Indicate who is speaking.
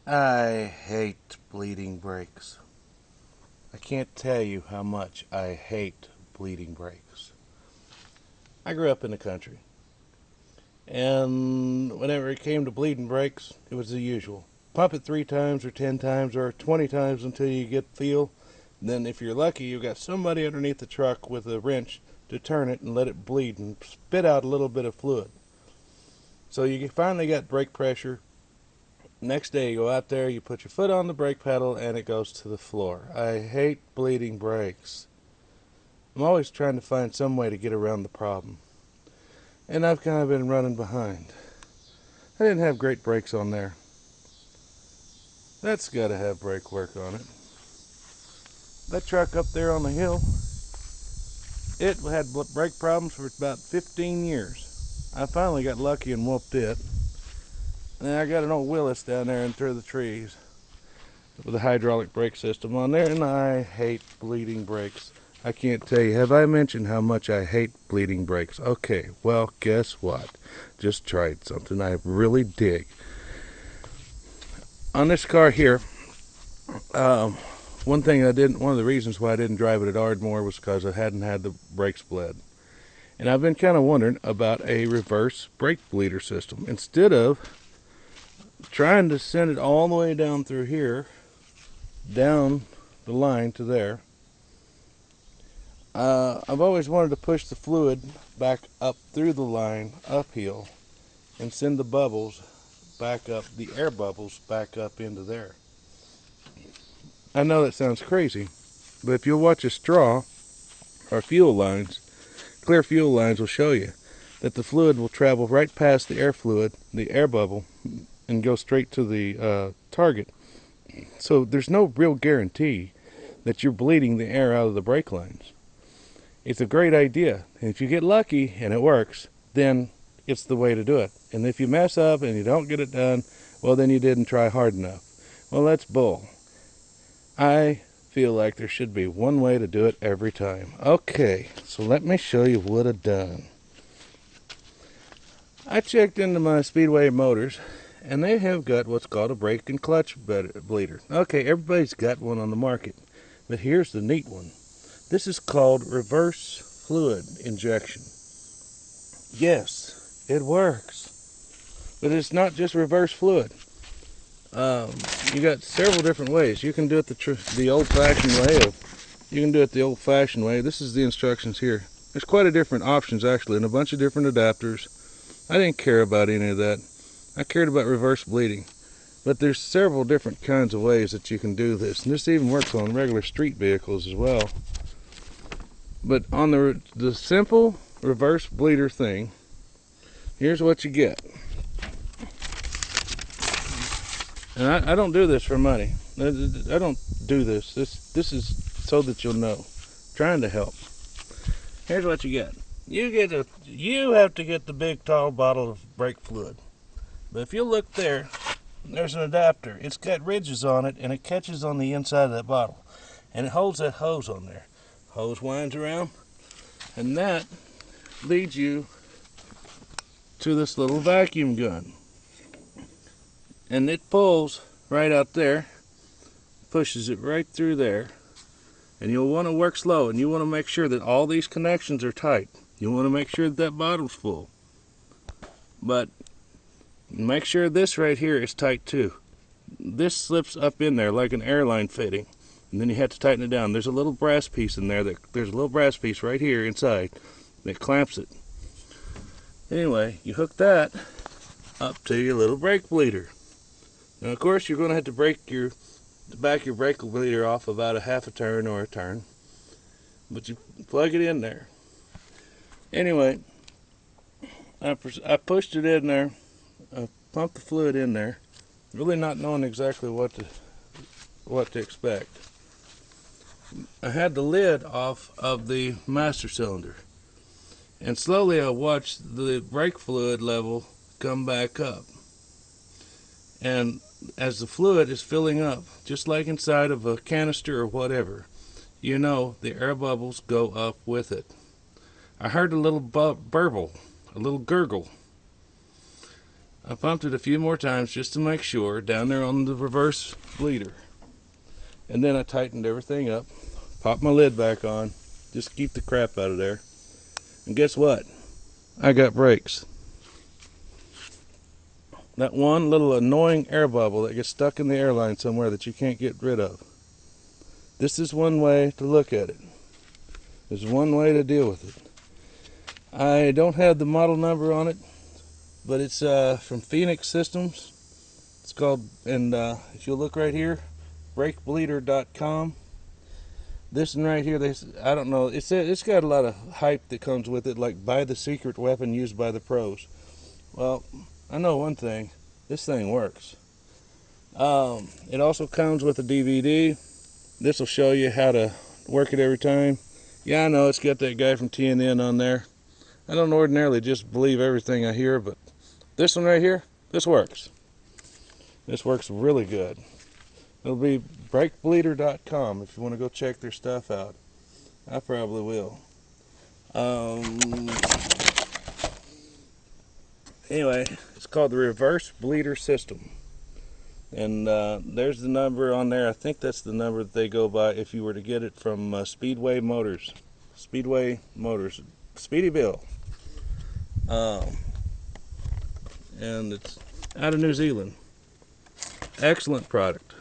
Speaker 1: I hate bleeding brakes. I can't tell you how much I hate bleeding brakes. I grew up in the country, and whenever it came to bleeding brakes, it was the usual. Pump it 3 times or 10 times or 20 times until you get feel. And then, if you're lucky, you've got somebody underneath the truck with a wrench to turn it and let it bleed and spit out a little bit of fluid. So you finally got brake pressure. Next day, you go out there, you put your foot on the brake pedal, and it goes to the floor. I hate bleeding brakes. I'm always trying to find some way to get around the problem. And I've kind of been running behind. I didn't have great brakes on there. That's got to have brake work on it. That truck up there on the hill, it had brake problems for about 15 years. I finally got lucky and whooped it. And I got an old Willis down there in through the trees with a hydraulic brake system on there, and I hate bleeding brakes. I can't tell you. Have I mentioned how much I hate bleeding brakes? Okay, well, guess what? Just tried something I really dig. On this car here, one of the reasons why I didn't drive it at Ardmore was because I hadn't had the brakes bled. And I've been kind of wondering about a reverse brake bleeder system. Instead of trying to send it all the way down through here, down the line to there, I've always wanted to push the fluid back up through the line uphill and send the bubbles back up, the air bubbles back up into there. I know that sounds crazy, but if you'll watch a straw or fuel lines, clear fuel lines will show you that the fluid will travel right past the air fluid, the air bubble, and go straight to the target. So there's no real guarantee that you're bleeding the air out of the brake lines. It's a great idea. And if you get lucky and it works, then it's the way to do it. And if you mess up and you don't get it done, well, then you didn't try hard enough. Well, that's bull. I feel like there should be one way to do it every time. Okay, so let me show you what I've done. I checked into my Speedway Motors, and they have got what's called a brake and clutch bleeder. Okay, everybody's got one on the market, but here's the neat one. This is called reverse fluid injection. Yes, it works, but it's not just reverse fluid. You got several different ways. You can do it the old-fashioned way. You can do it the old-fashioned way. This is the instructions here. There's quite a different options actually, and a bunch of different adapters. I didn't care about any of that. I cared about reverse bleeding. But there's several different kinds of ways that you can do this, and this even works on regular street vehicles as well. But on the simple reverse bleeder thing, here's what you get. And I don't do this for money. I don't do this. This is so that you'll know. I'm trying to help. Here's what you get. You have to get the big tall bottle of brake fluid. But if you look there, there's an adapter. It's got ridges on it, and it catches on the inside of that bottle, and it holds that hose on there. Hose winds around, and that leads you to this little vacuum gun, and it pulls right out there, pushes it right through there. And you'll want to work slow, and you want to make sure that all these connections are tight. You want to make sure that bottle's full, but make sure this right here is tight too. This slips up in there like an airline fitting, and then you have to tighten it down. There's a little brass piece in there. There's a little brass piece right here inside that clamps it. Anyway, you hook that up to your little brake bleeder. Now, of course, you're going to have to back your brake bleeder off about a half a turn or a turn, but you plug it in there. Anyway, I pushed it in there, pumped the fluid in there, really not knowing exactly what to expect. I had the lid off of the master cylinder, and slowly I watched the brake fluid level come back up. And as the fluid is filling up, just like inside of a canister or whatever, you know the air bubbles go up with it. I heard a little burble, a little gurgle. I pumped it a few more times just to make sure, down there on the reverse bleeder. And then I tightened everything up, popped my lid back on, just to keep the crap out of there. And guess what? I got brakes. That one little annoying air bubble that gets stuck in the airline somewhere that you can't get rid of. This is one way to look at it. There's one way to deal with it. I don't have the model number on it, but it's from Phoenix Systems. It's called, and if you look right here, brakebleeder.com. This one right here, I don't know, it's got a lot of hype that comes with it, like buy the secret weapon used by the pros. Well, I know one thing, this thing works. It also comes with a DVD. This will show you how to work it every time. Yeah, I know it's got that guy from TNN on there. I don't ordinarily just believe everything I hear, but this one right here, this works. This works really good. It'll be brakebleeder.com if you want to go check their stuff out. I probably will. Anyway, it's called the Reverse Bleeder System. And there's the number on there. I think that's the number that they go by if you were to get it from Speedway Motors. Speedway Motors. Speedy Bill. And it's out of New Zealand. Excellent product.